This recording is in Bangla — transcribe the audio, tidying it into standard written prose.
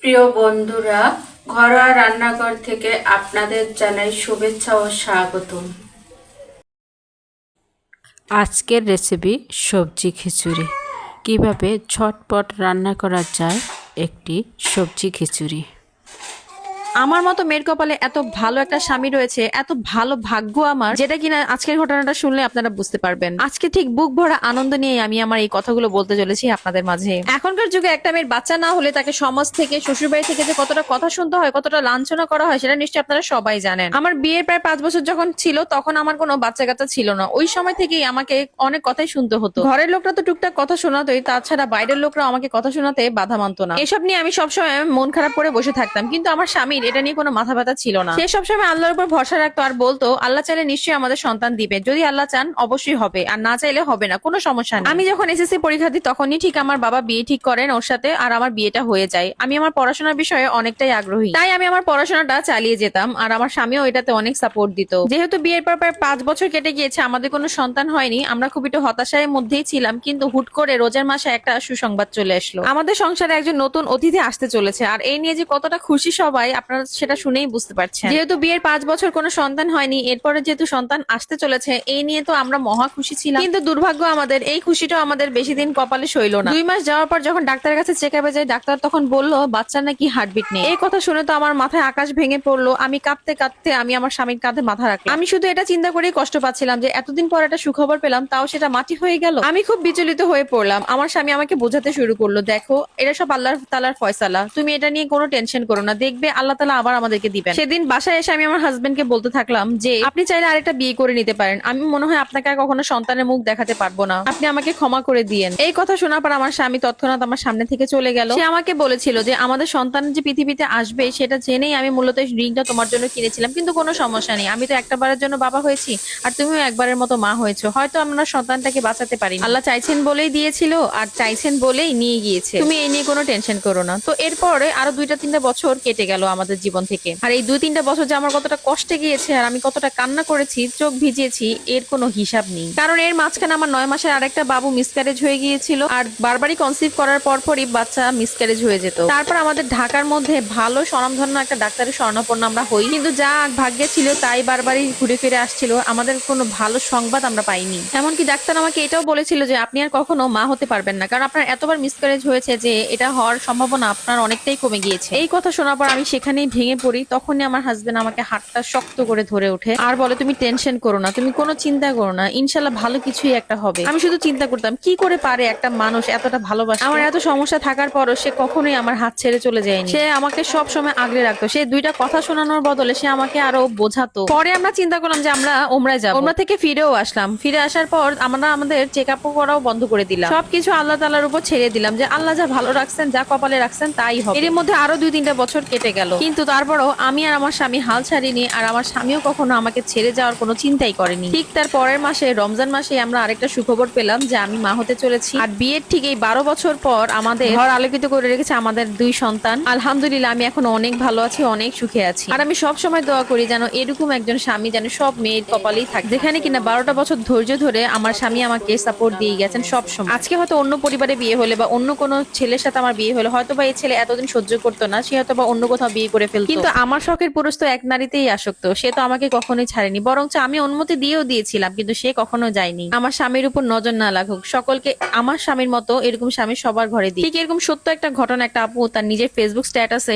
প্রিয় বন্ধুরা, ঘরোয়া রান্নাঘর থেকে আপনাদের জানাই শুভেচ্ছা ও স্বাগতম। আজকের রেসিপি সবজি খিচুড়ি। কিভাবে ঝটপট রান্না করা যায় একটি সবজি খিচুড়ি। আমার মতো মেয়ের কপালে এত ভালো একটা স্বামী রয়েছে, এত ভালো ভাগ্য আমার, যেটা কিনা আজকের ঘটনাটা শুনলে আপনারা বুঝতে পারবেন। আজকে ঠিক বুক ভরা আনন্দ নিয়ে আমি আমার এই কথাগুলো বলতে চলেছি আপনাদের মাঝে। এখনকার যুগে একটা মেয়ের বাচ্চা না হলে তাকে সমাজ থেকে, শ্বশুরবাড়ি থেকে যে কতটা কথা শুনতে হয়, কতটা লাঞ্ছনা করা হয়, সেটা নিশ্চয়ই আপনারা সবাই জানেন। আমার বিয়ের প্রায় 5 বছর যখন ছিল, তখন আমার কোনো বাচ্চা কাচ্চা ছিল না। ওই সময় থেকেই আমাকে অনেক কথাই শুনতে হতো। ঘরের লোকরা তো টুকটাক কথা শোনাতোই, তাছাড়া বাইরের লোকরা আমাকে কথা শোনাতে বাধা মানতো না। এসব নিয়ে আমি সবসময় মন খারাপ করে বসে থাকতাম, কিন্তু আমার স্বামীর এটা নিয়ে কোনো মাথা ব্যথা ছিল না। সে সবসময় আল্লাহর উপর ভরসা রাখতো আর বলতো, আল্লাহ চাইলে নিশ্চয়ই আমাদের সন্তান দিবে, যদি আল্লাহ চান অবশ্যই হবে, আর না চাইলে হবে না, কোনো সমস্যা নেই। আমি যখন এসএসসি পরীক্ষা দিই, তখনই ঠিক আমার বাবা বিয়ে ঠিক করেন ওর সাথে, আর আমার বিয়েটা হয়ে যায়। আমি আমার পড়াশোনার বিষয়ে অনেকটাই আগ্রহী, তাই আমি আমার পড়াশোনাটা চালিয়ে যেতাম, আর আমার স্বামীও এটাতে অনেক সাপোর্ট দিত। যেহেতু বিয়ের পর প্রায় 5 বছর কেটে গিয়েছে, আমাদের কোনো সন্তান হয়নি, আমরা খুব একটু হতাশার মধ্যেই ছিলাম। কিন্তু হুট করে রোজার মাসে একটা সুসংবাদ চলে আসলো, আমাদের সংসারে একজন নতুন অতিথি আসতে চলেছে। আর এই নিয়ে যে কতটা খুশি সবাই, আপনারা সেটা শুনেই বুঝতে পারছেন। যেহেতু বিয়ের 5 বছর কোনো সন্তান হয়নি, এরপরে যেহেতু সন্তান আসতে চলেছে, এই নিয়ে তো আমরা মহা খুশি ছিলাম। কিন্তু দুর্ভাগ্য আমাদের, এই খুশিটাও আমাদের বেশি দিন কপালে সইল না। 2 মাস যাওয়ার পর যখন ডাক্তারের কাছে চেক আপে যাই, ডাক্তার তখন বললো বাচ্চার নাকি হার্টবিট নেই। এই কথা শুনে তো আমার মাথায় আকাশ ভেঙে পড়লো। আমি কাঁদতে কাঁদতে আমি আমার স্বামীর কাঁধে মাথা রাখলাম। আমি শুধু এটা চিন্তা করেই কষ্ট পাচ্ছিলাম যে এতদিন পর একটা সুখবর পেলাম, তাও সেটা মাটি হয়ে গেল। আমি খুব বিচলিত হয়ে পড়লাম। আমার স্বামী আমাকে বোঝাতে শুরু করলো, দেখো এটা সব আল্লাহ তাআলার ফয়সালা, তুমি এটা নিয়ে কোনো টেনশন করো না, দেখবে আল্লাহ তাআলা আবার আমাদেরকে দিবেন। সেদিন বাসায় এসে আমি আমার হাজবেন্ডকে বলতে থাকলাম যে আপনি চাইলে আরেকটা বিয়ে করে নিতে পারেন, আমি মনে হয় আপনাকে আর কখনো সন্তানের মুখ দেখাতে পারবো না, আপনি আমাকে ক্ষমা করে দিয়েন। এই কথা শোনার পর আমার স্বামী তৎক্ষণাৎ আমার সামনে থেকে চলে গেল। সে আমাকে বলেছিল যে আমাদের সন্তান যে পৃথিবীতে আসবে সেটা জেনেই আমি মূলত এই রিংটা তোমার জন্য কিনেছিলাম, কিন্তু কোনো সমস্যা নেই, আমি তো একটাবারের জন্য বাবা হয়েছি, আর তুমিও একবারের মতো মা হয়েছো, হয়তো আমরা সন্তানটাকে বাঁচাতে পারি, আল্লাহ চাইছেন বলেই দিয়েছিল, আর চাইছেন বলেই নিয়ে গিয়েছে, তুমি এই নিয়ে কোনো টেনশন করো না। তো এরপরে আরো 2-3টা বছর কেটে গেল আমাদের জীবন থেকে। আর এই 2-3টা বছর যে আমার কতটা কষ্টে গিয়েছে আর আমি কতটা কান্না করেছি, চোখ ভিজিয়েছি, এর কোনো হিসাব নেই। কারণ এর মাঝখানে আমার 9 মাসের আরেকটা বাবু মিসক্যারেজ হয়ে গিয়েছিল, আর বারবারই কনসিভ করার পরপরই বাচ্চা মিসক্যারেজ হয়ে যেত। তারপর আমাদের ঢাকার মধ্যে ভালো স্বনামধন্য একটা ডাক্তারের শরণাপন্ন আমরা হই, কিন্তু যা ভাগ্যে ছিল তাই বারবারই ঘুরে ফিরে আসছিল, আমাদের কোনো ভালো সংবাদ আমরা পাইনি। এমনকি ডাক্তার আমাকে এটাও বলেছিল যে আপনি আর কখনো মা হতে পারবেন না, কারণ আপনার এতবার মিসক্যারেজ হয়েছে যে এটা হওয়ার সম্ভাবনা আপনার অনেকটাই কমে গিয়েছে। এই কথা শোনার পর আমি সেখানেই ভেঙে পড়ি। তখনই আমার হাজবেন্ড আমাকে হাতটা শক্ত করে ধরে ওঠে আর বলে, তুমি টেনশন করো না, তুমি কোনো চিন্তা করো না, ইনশাল্লাহ ভালো কিছুই একটা হবে। আমি শুধু চিন্তা করতাম কি করে পারে একটা মানুষ এতটা ভালোবাসে, আমার এত সমস্যা থাকার পরও সে কখনোই আমার হাত ছেড়ে চলে যায়নি, সে আমাকে সব সময় আগলে রাখতো। সে 2টা কথা শোনানোর বদলে সে আমাকে আরো বোঝাতো। পরে আমরা চিন্তা করলাম যে আমরা ওমরায় যাবো। ওমরা থেকে ফিরেও আসলাম। ফিরে আসার পর আমরা আমাদের চেক আপ করাও বন্ধ করে দিলাম, সবকিছু আল্লাহ তাআলার উপর ছেড়ে দিলাম, যে আল্লাহ যা ভালো রাখছেন, যা কপালে রাখছেন তাই হবে। এর মধ্যে আরো 2-3টা বছর কেটে গেল, কিন্তু তারপরও আমি আর আমার স্বামী হাল ছাড়িনি, আর আমার স্বামীও কখনো আমাকে ছেড়ে যাওয়ার কোনো চিন্তাই করেনি। ঠিক তার পরের মাসে, রমজান মাসে, আমরা আরেকটা সুখবর পেলাম যে আমি মা হতে চলেছি। আর বিয়ের ঠিক এই 12 বছর পর আমাদের ঘর আলোকিত করে রেখেছে আমাদের 2 সন্তান। আলহামদুলিল্লাহ, আমি এখন অনেক ভালো আছি, অনেক সুখে আছি। আর আমি সব সময় দোয়া করি যেন এরকম একজন স্বামী যেন সব মেয়ের কপালেই থাকে, যেখানে কিনা 12টা বছর ধৈর্য ধরে আমার স্বামী আমাকে সাপোর্ট দিয়ে গেছেন সব সময়। আজকে হয়তো অন্য পরিবারে বিয়ে হলে বা অন্য কোনো ছেলের সাথে আমার বিয়ে হলে হয়তো বা এই ছেলে এতদিন সহ্য করতো না, সে হয়তো বা অন্য কোথাও বিয়ে করে ফেলতো, কিন্তু আমার শখের পুরুষ তো এক নারীতেই আসক্ত, সে তো আমাকে কখনোই ছাড়েনি, বরঞ্চ আমি অনুমতি দিয়েও দিয়েছিলাম, কিন্তু সে কখনো যায়নি। আমার স্বামীর উপর নজর না লাগুক, সকলকে আমার স্বামীর মতো এরকম স্বামী সবার ঘরে দিই। ঠিক এরকম সত্য একটা ঘটনা একটা আপু তার নিজের ফেসবুক স্ট্যাটাসে